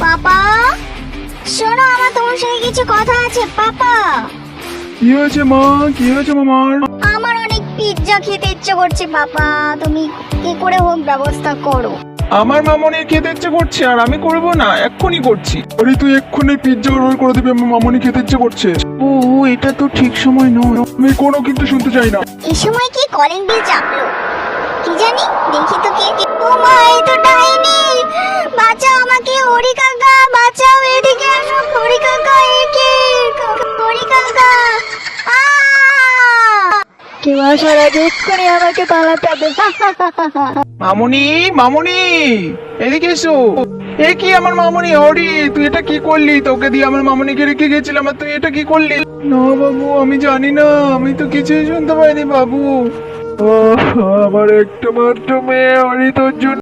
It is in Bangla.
পাপা, শোনো, আমার তোমার সাথে কিছু কথা আছে। পাপা, কি হয়েছে মা? কি হয়েছে মামার? আমার অনেক পিৎজা খেতে ইচ্ছে করছে। পাপা, তুমি কি করে হোক ব্যবস্থা করো। আমার মামনি খেতে ইচ্ছে করছে আর আমি করব না? এক্ষুনি করছি। আরে তুই এক্ষুনি পিৎজা অর্ডার করে দিবি, আমার মামনি খেতে ইচ্ছে করছে। ও, এটা তো ঠিক সময় নয়। আমি কোনো কিন্তু শুনতে চাই না। এই সময় কি কলিং বিল চাপলো? কি জানি, দেখি তো কে কে। ও মা, এই তো ডাইনি! বাঁচাও আমাকে, হরি কাকা বাঁচাও, এদিকে আসো। হরি কাকা, একে হরি কাকা। কেউ আসার আগে এক্ষুনি আমাকে পালাতে হবে। মামনি, মামনি, এদিকে এসো। এ কি আমার মামনি? হরি, তুই এটা কি করলি? তোকে দিয়ে আমার মামনিকে রেখে গেছিলাম আর তুই এটা কি করলি? না বাবু, আমি জানি না, আমি তো কিছুই শুনতে পাইনি বাবু। আমার একটা মাত্র মেয়ে, হরি তোর জন্য